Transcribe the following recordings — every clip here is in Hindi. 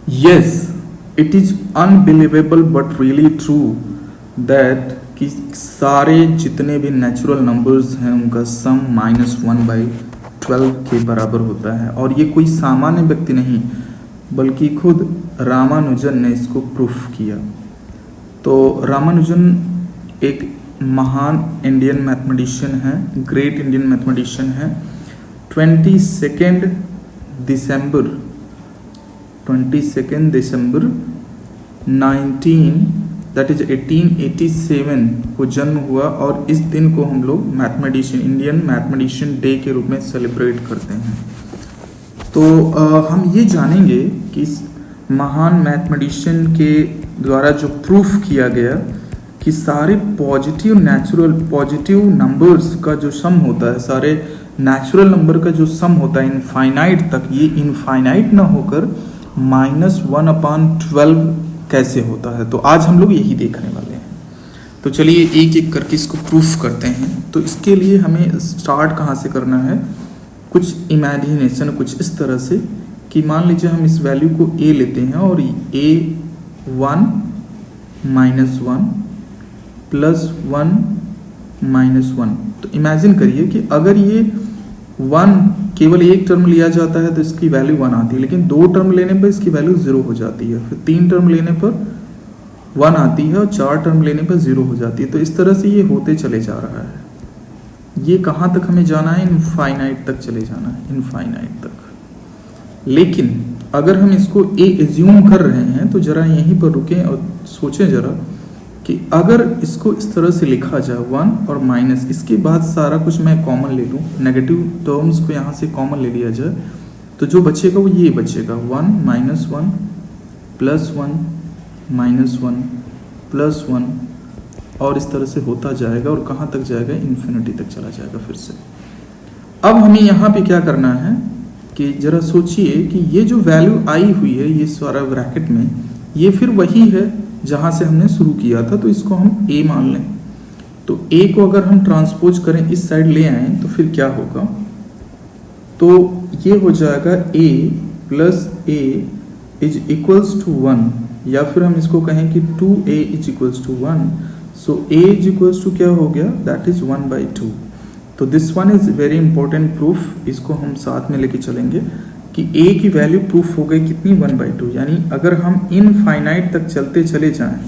Yes, it is unbelievable but really true that कि सारे जितने भी नेचुरल नंबर्स हैं उनका सम -1/12 के बराबर होता है। और ये कोई सामान्य व्यक्ति नहीं बल्कि खुद रामानुजन ने इसको प्रूफ किया। तो रामानुजन एक महान इंडियन मैथमेटिशियन है, ग्रेट इंडियन मैथमेटिशियन है। 22 दिसंबर 1887 को जन्म हुआ और इस दिन को हम लोग इंडियन मैथमेटिशियन डे के रूप में सेलिब्रेट करते हैं। तो हम ये जानेंगे कि इस महान मैथमेटिशियन के द्वारा जो प्रूफ किया गया कि सारे पॉजिटिव नंबर्स का जो सम होता है, सारे नेचुरल नंबर का जो सम होता है इनफाइनाइट तक, ये इनफाइनाइट ना होकर -1/12 कैसे होता है। तो आज हम लोग यही देखने वाले हैं। तो चलिए एक एक करके इसको प्रूफ करते हैं। तो इसके लिए हमें स्टार्ट कहाँ से करना है, कुछ इमेजिनेशन, कुछ इस तरह से कि मान लीजिए हम इस वैल्यू को a लेते हैं और a1 -1 +1 -1। तो इमेजिन करिए कि अगर ये 1 केवल एक टर्म लिया जाता है तो इसकी वैल्यू 1 आती है, लेकिन 2 टर्म लेने पर इसकी वैल्यू 0 हो जाती है, फिर 3 टर्म लेने पर 1 आती है और 4 टर्म लेने पर 0 हो जाती है। तो इस तरह से ये होते चले जा रहा है। ये कहाँ तक हमें जाना है, इनफाइनाइट तक चले जाना है, इनफाइनाइट तक। लेकिन अगर हम इसको ए एज्यूम कर रहे हैं तो जरा यहीं पर रुकें और सोचें जरा कि अगर इसको इस तरह से लिखा जाए 1 और माइनस, इसके बाद सारा कुछ मैं कॉमन ले लूँ, नेगेटिव टर्म्स को यहाँ से कॉमन ले लिया जाए, तो जो बचेगा वो ये बचेगा 1 -1 +1 -1 +1 और इस तरह से होता जाएगा और कहाँ तक जाएगा, इन्फिनिटी तक चला जाएगा फिर से। अब हमें यहाँ पे क्या करना है कि जरा सोचिए कि ये जो वैल्यू आई हुई है ये सारा ब्रैकेट में, ये फिर वही है जहाँ से हमने शुरू किया था, तो इसको हम a मान लें। तो a को अगर हम ट्रांसपोज करें, इस साइड ले आए तो फिर क्या होगा, तो ये हो जाएगा a + a = 1, या फिर हम इसको कहें कि 2a = 1। सो a = क्या हो गया, दैट इज 1/2। तो this one is very important proof, इसको हम साथ में लेके चलेंगे कि a की वैल्यू प्रूफ हो गई कितनी, 1/2। यानी अगर हम इनफाइनाइट तक चलते चले जाएं,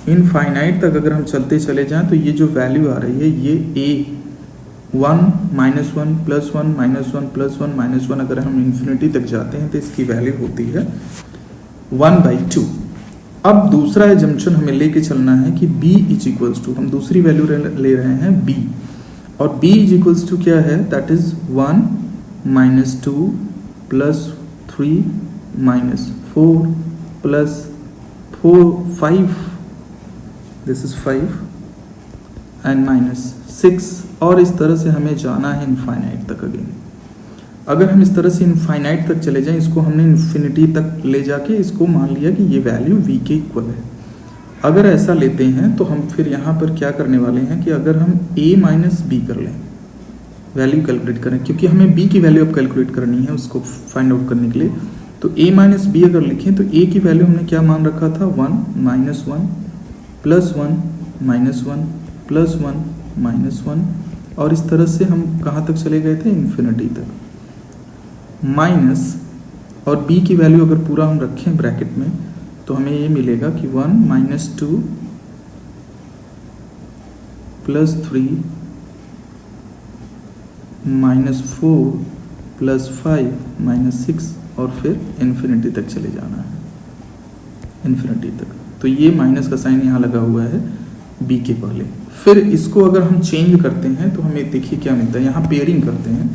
इनफाइनाइट तक अगर हम चलते चले जाएं तो ये जो वैल्यू आ रही है ये a1 -1 +1 -1 +1 -1, अगर हम इन्फिनिटी तक जाते हैं तो इसकी वैल्यू होती है 1/2। अब दूसरा एजम्पशन हमें लेके चलना है कि b = हम दूसरी वैल्यू ले रहे हैं b, और b = क्या है, that is 1 -2 +3 -4 +4 5, this is 5 and -6, और इस तरह से हमें जाना है इनफाइनाइट तक अगेन। अगर हम इस तरह से इनफाइनाइट तक चले जाएं, इसको हमने इन्फिनिटी तक ले जाके इसको मान लिया कि ये वैल्यू v के इक्वल है। अगर ऐसा लेते हैं तो हम फिर यहाँ पर क्या करने वाले हैं कि अगर हम a - b कर लें, वैल्यू कैलकुलेट करें, क्योंकि हमें b की वैल्यू अब कैलकुलेट करनी है उसको फाइंड आउट करने के लिए। तो a - b अगर लिखें तो a की वैल्यू हमने क्या मान रखा था, 1 -1 +1 -1 +1 -1, और इस तरह से हम कहाँ तक चले गए थे, इन्फिनिटी तक। माइनस और b की वैल्यू अगर पूरा हम रखें ब्रैकेट में तो हमें ये मिलेगा कि 1 -2 +3 -4 +5 -6, और फिर इन्फिनिटी तक चले जाना है, इन्फिनिटी तक। तो ये माइनस का साइन यहाँ लगा हुआ है b के पहले। फिर इसको अगर हम चेंज करते हैं तो हमें देखिए क्या मिलता है, यहाँ पेयरिंग करते हैं।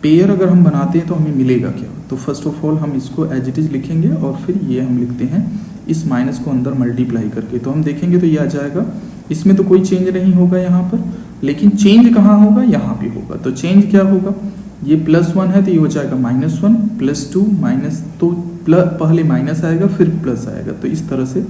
पेयर अगर हम बनाते हैं तो हमें मिलेगा क्या, तो फर्स्ट ऑफ ऑल हम इसको एज इट इज लिखेंगे और फिर ये हम लिखते हैं इस माइनस को अंदर मल्टीप्लाई करके। तो हम देखेंगे तो ये आ जाएगा, इसमें तो कोई चेंज नहीं होगा यहाँ पर, लेकिन चेंज कहाँ होगा, यहाँ पे होगा। तो चेंज क्या होगा, ये +1 है तो ये हो जाएगा -1 +2 माइनस, तो पहले माइनस आएगा फिर प्लस आएगा, तो इस तरह से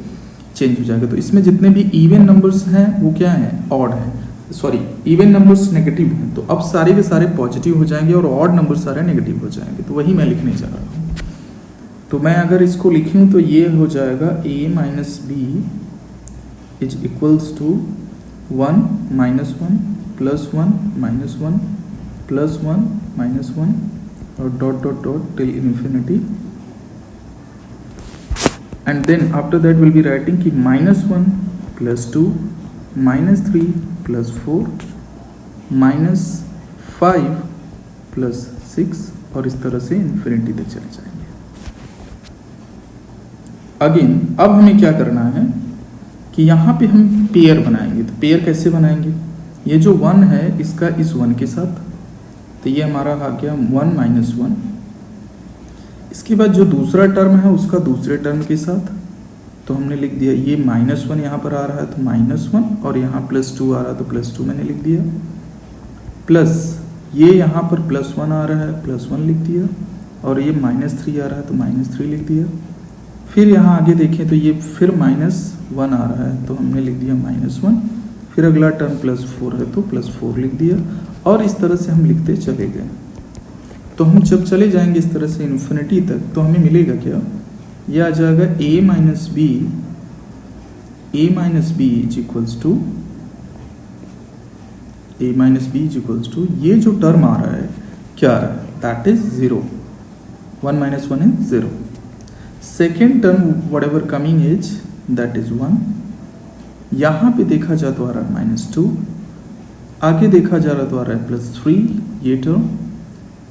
चेंज हो जाएगा। तो इसमें जितने भी इवन नंबर्स हैं वो क्या हैं, ऑड है, सॉरी इवन नंबर्स नेगेटिव हैं, तो अब सारे के सारे पॉजिटिव हो जाएंगे और ऑड नंबर सारे नेगेटिव हो जाएंगे। तो वही मैं लिखने जा रहा हूँ। तो मैं अगर इसको लिखूं तो ये हो जाएगा a minus B is equals to 1 minus 1 plus 1 minus 1 plus 1 minus 1 और dot dot dot till infinity, and then after that will be writing कि minus 1 plus 2 minus 3 plus 4 minus 5 plus 6 और इस तरह से इन्फिनिटी तक चले जाएंगे। अगेन अब हमें क्या करना है कि यहाँ पे हम पेयर बनाएंगे। तो पेयर कैसे बनाएंगे, ये जो 1 है इसका इस 1 के साथ, तो ये हमारा आ गया 1 माइनस 1। इसके बाद जो दूसरा टर्म है उसका दूसरे टर्म के साथ, तो हमने लिख दिया ये माइनस 1 यहाँ पर आ रहा है तो माइनस 1, और यहाँ प्लस 2 आ रहा है तो प्लस 2 मैंने लिख दिया, प्लस ये यहाँ पर प्लस 1 आ रहा है प्लस 1 लिख दिया, और ये माइनस 3 आ रहा है तो माइनस 3 लिख दिया। फिर यहाँ आगे देखें तो ये फिर माइनस 1 आ रहा है तो हमने लिख दिया माइनस 1, फिर अगला टर्म प्लस 4 है तो प्लस 4 लिख दिया, और इस तरह से हम लिखते चले गए। तो हम जब चले जाएंगे इस तरह से इन्फिनिटी तक तो हमें मिलेगा क्या, ये आ जाएगा a minus B is equals to ये जो टर्म आ रहा है क्या आ रहा है, that is 0, 1 minus 1 is 0। Second term what ever coming is that is 1, यहाँ पे देखा जाए तो आ रहा है माइनस 2, आगे देखा जा रहा तो आ रहा है प्लस 3 ये टर्म।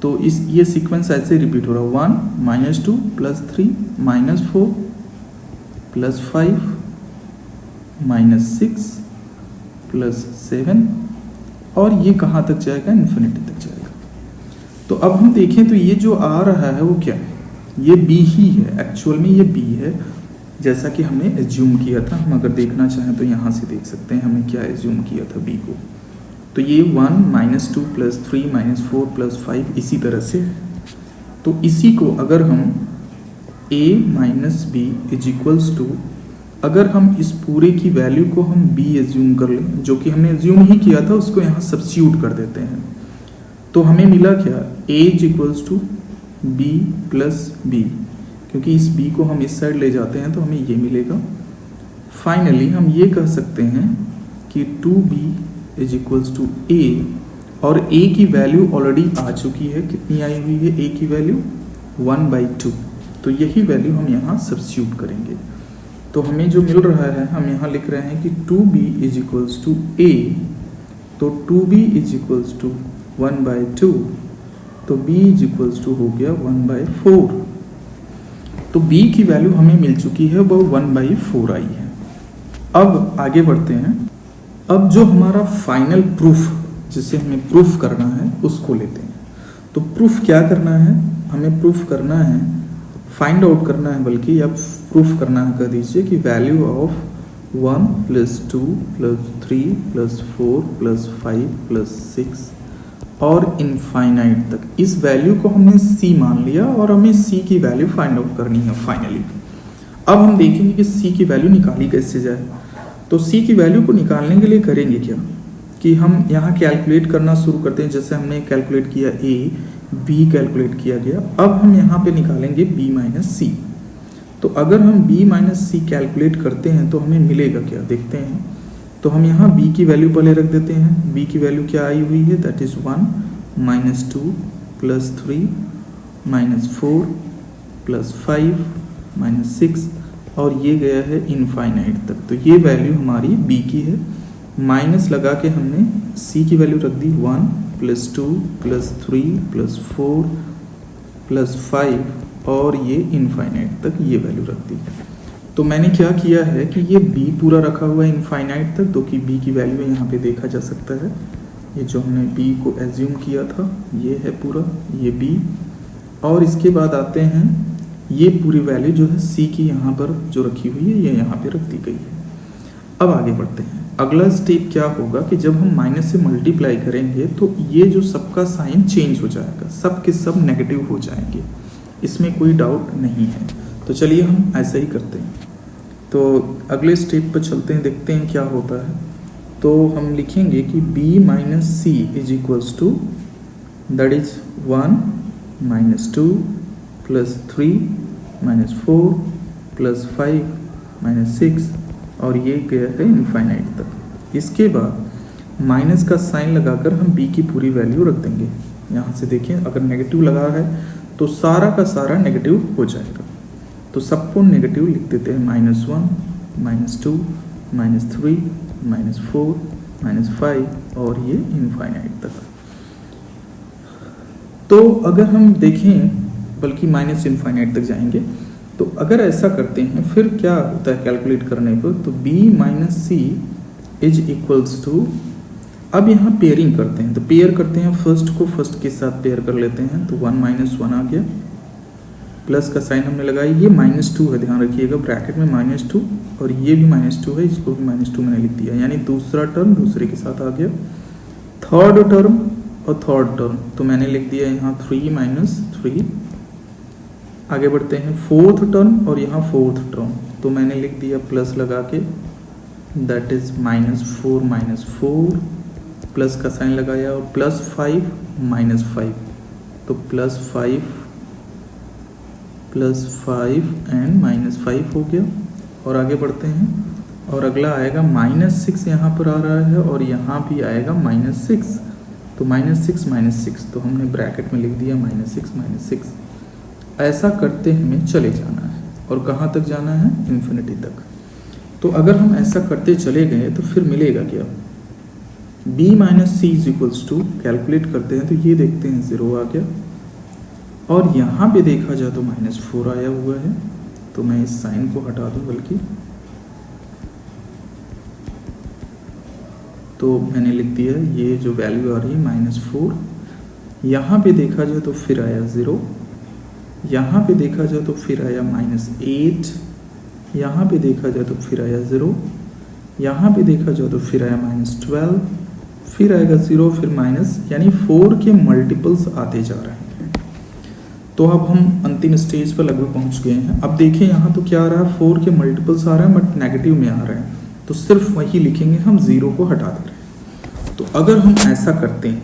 तो ये सीक्वेंस ऐसे रिपीट हो रहा है, 1 minus 2 plus 3 minus 4 plus 5 minus 6 plus 7, और ये कहाँ तक जाएगा, इन्फिनिटी तक जाएगा। तो अब हम देखें तो ये जो आ रहा है वो क्या है, ये b ही है, एक्चुअल में ये b है जैसा कि हमने एज्यूम किया था। हम अगर देखना चाहें तो यहाँ से देख सकते हैं हमने क्या एज्यूम किया था b को। तो ये 1 माइनस 2 प्लस 3 माइनस 4 प्लस 5 इसी तरह से है। तो इसी को अगर हम a minus B is equals to, अगर हम इस पूरे की वैल्यू को हम b एज्यूम कर लें, जो कि हमने एज्यूम ही किया था, उसको यहाँ सब्स्टिट्यूट कर देते हैं, तो हमें मिला क्या, a is equals to b plus B, क्योंकि इस b को हम इस साइड ले जाते हैं तो हमें ये मिलेगा। फाइनली हम ये कह सकते हैं कि 2b is equals to a, और a की वैल्यू ऑलरेडी आ चुकी है, कितनी आई हुई है a की वैल्यू 1/2, तो यही वैल्यू हम यहाँ सब्स्टिट्यूट करेंगे। तो हमें जो मिल रहा है, हम यहाँ लिख रहे हैं कि 2b is equals to a, तो 2b इज इक्वल्स टू 1/2, तो b इज इक्वल्स टू हो गया 1/4। तो b की वैल्यू हमें मिल चुकी है, वो 1/4 आई है। अब आगे बढ़ते हैं। अब जो हमारा फाइनल प्रूफ, जिसे हमें प्रूफ करना है, उसको लेते हैं। तो प्रूफ क्या करना है, हमें प्रूफ करना है, फाइंड आउट करना है, बल्कि या प्रूफ करना है, कह दीजिए कि value of 1 plus 2 plus 3 plus 4 plus 5 plus 6 और इनफाइनाइट तक, इस वैल्यू को हमने c मान लिया और हमें c की वैल्यू फाइंड आउट करनी है फाइनली। अब हम देखेंगे कि c की वैल्यू निकाली कैसे जाए। तो c की वैल्यू को निकालने के लिए करेंगे क्या कि हम यहाँ कैलकुलेट करना शुरू करते हैं। जैसे हमने कैलकुलेट किया a, b कैलकुलेट किया गया, अब हम यहाँ पे निकालेंगे b माइनस सी। तो अगर हम b माइनस सी कैलकुलेट करते हैं तो हमें मिलेगा क्या, देखते हैं। तो हम यहाँ b की वैल्यू पहले रख देते हैं। b की वैल्यू क्या आई हुई है, that is 1 minus 2 plus 3 minus 4 plus 5 minus 6, और ये गया है इनफाइनाइट तक। तो ये वैल्यू हमारी b की है। माइनस लगा के हमने c की वैल्यू रख दी 1 प्लस 2 प्लस 3 प्लस 4 प्लस 5, और ये इनफाइनाइट तक ये वैल्यू रख दी। तो मैंने क्या किया है कि ये b पूरा रखा हुआ है इनफाइनाइट तक, तो कि b की वैल्यू यहाँ पे देखा जा सकता है। ये जो हमने b को एज्यूम किया था ये है पूरा, ये b, और इसके बाद आते हैं ये पूरी वैल्यू जो है c की यहाँ पर जो रखी हुई है, ये यहाँ पे रख दी गई है। अब आगे बढ़ते हैं। अगला स्टेप क्या होगा कि जब हम माइनस से मल्टीप्लाई करेंगे तो ये जो सबका साइन चेंज हो जाएगा, सब के सब नेगेटिव हो जाएंगे, इसमें कोई डाउट नहीं है। तो चलिए हम ऐसा ही करते हैं। तो अगले स्टेप पर चलते हैं, देखते हैं क्या होता है। तो हम लिखेंगे कि b minus C is equals to, that is 1 minus 2 plus 3 -4 + 5 -6 और ये गया है इनफाइनाइट तक। इसके बाद माइनस का साइन लगाकर हम b की पूरी वैल्यू रख देंगे। यहाँ से देखिए, अगर नेगेटिव लगा है तो सारा का सारा नेगेटिव हो जाएगा। तो सबको नेगेटिव लिख देते हैं, -1 -2 -3 -4 -5 और ये इनफाइनाइट तक। तो अगर हम देखें, बल्कि माइनस इनफाइनाइट तक जाएंगे, तो अगर ऐसा करते हैं फिर क्या होता है कैलकुलेट करने पर, तो b - c is equals to, अब यहाँ पेयरिंग करते हैं, तो पेयर करते हैं, फर्स्ट को फर्स्ट के साथ पेयर कर लेते हैं, तो 1 - 1 आ गया, प्लस का साइन हमने लगाया, ये -2 है, ध्यान रखिएगा ब्रैकेट में -2 और ये भी -2 है, इसको भी -2 मैंने लिख दिया, यानी दूसरा टर्म दूसरे के साथ आ गया। थर्ड टर्म और थर्ड टर्म तो मैंने लिख दिया यहाँ 3 - 3। आगे बढ़ते हैं, फोर्थ टर्म और यहाँ फोर्थ टर्म तो मैंने लिख दिया प्लस लगा के, दैट इज -4 - 4, प्लस का साइन लगाया और +5 - 5 तो +5 एंड -5 हो गया। और आगे बढ़ते हैं और अगला आएगा -6, यहाँ पर आ रहा है और यहाँ भी आएगा -6, तो -6 तो हमने ब्रैकेट में लिख दिया -6 ऐसा करते हमें चले जाना है। और कहाँ तक जाना है? इन्फिनिटी तक। तो अगर हम ऐसा करते चले गए तो फिर मिलेगा क्या? b - c equals to, calculate करते हैं तो ये देखते हैं 0 आ गया, और यहाँ पे देखा जाए तो -4 आया हुआ है, तो मैं इस साइन को हटा दूँ बल्कि, तो मैंने लिख दिया ये जो वैल्यू आ रही है -4, यहाँ पे देखा जाए तो फिर आया 0, यहाँ पे देखा जाए तो फिर आया -8, यहाँ पे देखा जाए तो फिर आया 0, यहाँ पे देखा जाए तो फिर आया -12, फिर आएगा 0, फिर माइनस, यानी 4 के मल्टीपल्स आते जा रहे हैं। तो अब हम अंतिम स्टेज पर लगभग पहुँच गए हैं। अब देखें यहाँ तो क्या आ रहा है, 4 के मल्टीपल्स आ रहे हैं बट नेगेटिव में आ रहे हैं, तो सिर्फ वही लिखेंगे, हम 0 को हटा दे रहे हैं। तो अगर हम ऐसा करते हैं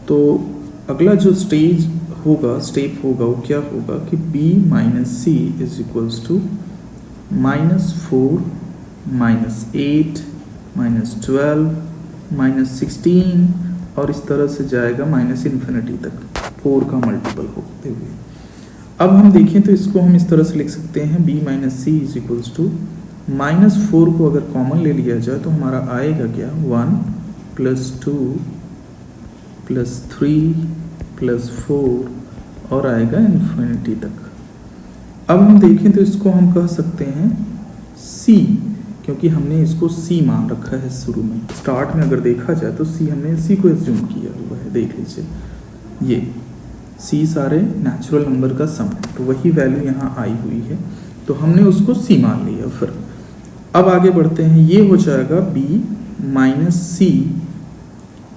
तो अगला जो स्टेप होगा वो क्या होगा कि b - c is equals to -4 -8 -12 -16 और इस तरह से जाएगा इन्फिनिटी तक, 4 का मल्टीपल होते हुए। अब हम देखें तो इसको हम इस तरह से लिख सकते हैं, b - c is equals to, -4 को अगर कॉमन ले लिया जाए तो हमारा आएगा क्या, 1 + 2 + 3 + 4 और आएगा इन्फिनिटी तक। अब हम देखें तो इसको हम कह सकते हैं c, क्योंकि हमने इसको c मान रखा है शुरू में, स्टार्ट में अगर देखा जाए तो c, हमने c को एज्यूम किया हुआ है। देख लीजिए ये c सारे नेचुरल नंबर का सम है, तो वही वैल्यू यहाँ आई हुई है, तो हमने उसको c मान लिया। फिर अब आगे बढ़ते हैं, ये हो जाएगा b - c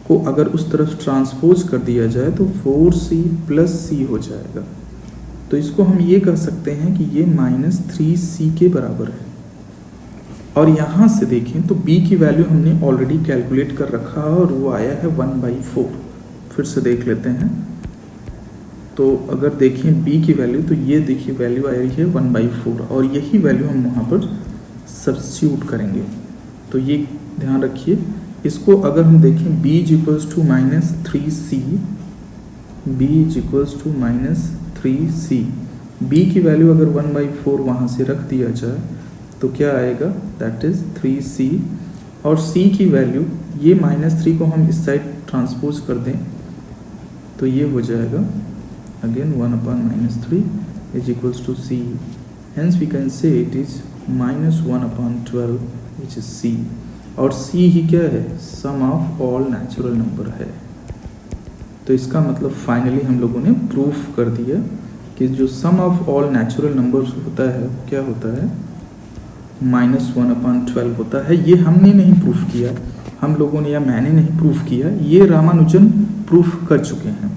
को अगर उस तरफ ट्रांसपोज कर दिया जाए तो 4c + c हो जाएगा, तो इसको हम ये कह सकते हैं कि ये -3c के बराबर है। और यहाँ से देखें तो b की वैल्यू हमने ऑलरेडी कैलकुलेट कर रखा है और वो आया है 1/4। फिर से देख लेते हैं, तो अगर देखें b की वैल्यू, तो ये देखिए वैल्यू आई है 1/4 और यही वैल्यू हम वहाँ पर सब्स्टिट्यूट करेंगे। तो ये ध्यान रखिए, इसको अगर हम देखें b = -3c, b = -3c, b की वैल्यू अगर 1/4 वहाँ से रख दिया जाए तो क्या आएगा, दैट इज 3c, और c की वैल्यू, ये -3 को हम इस साइड ट्रांसपोज कर दें तो ये हो जाएगा again 1/-3 is equals to c, hence we can say it is -1/12 which is c, और c ही क्या है, sum of all natural number है। तो इसका मतलब फाइनली हम लोगों ने प्रूफ कर दिया कि जो सम ऑफ ऑल नेचुरल नंबर्स होता है क्या होता है, -1/12 होता है। ये हमने नहीं प्रूफ किया, हम लोगों ने या मैंने नहीं प्रूफ किया, ये रामानुजन प्रूफ कर चुके हैं,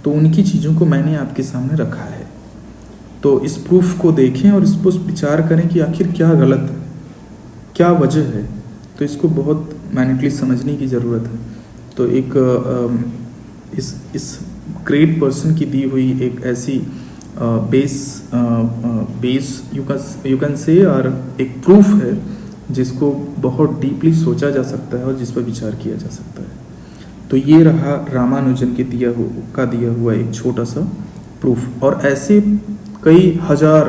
तो उनकी चीज़ों को मैंने आपके सामने रखा है। तो इस प्रूफ को देखें और इस पर विचार करें कि आखिर क्या गलत है, क्या वजह है, तो इसको बहुत मैनेटली समझने की ज़रूरत है। तो एक इस ग्रेट पर्सन की दी हुई एक ऐसी बेस यू कैन से और एक प्रूफ है जिसको बहुत डीपली सोचा जा सकता है और जिस पर विचार किया जा सकता है। तो ये रहा रामानुजन के दिया हुआ एक छोटा सा प्रूफ। और ऐसे कई हजार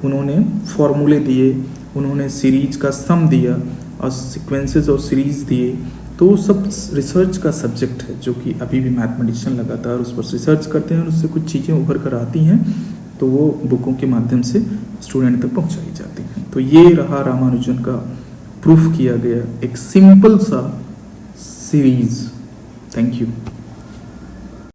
उन्होंने फॉर्मूले दिए, उन्होंने सीरीज का सम दिया और सीक्वेंसेस और सीरीज दिए। तो सब रिसर्च का सब्जेक्ट है जो कि अभी भी मैथमेटिशियन लगातार उस पर रिसर्च करते हैं और उससे कुछ चीज़ें उभर कर आती हैं तो वो बुकों के माध्यम से स्टूडेंट तक पहुंचाई जाती हैं। तो ये रहा रामानुजन का प्रूफ किया गया एक सिंपल सा सीरीज। Thank you.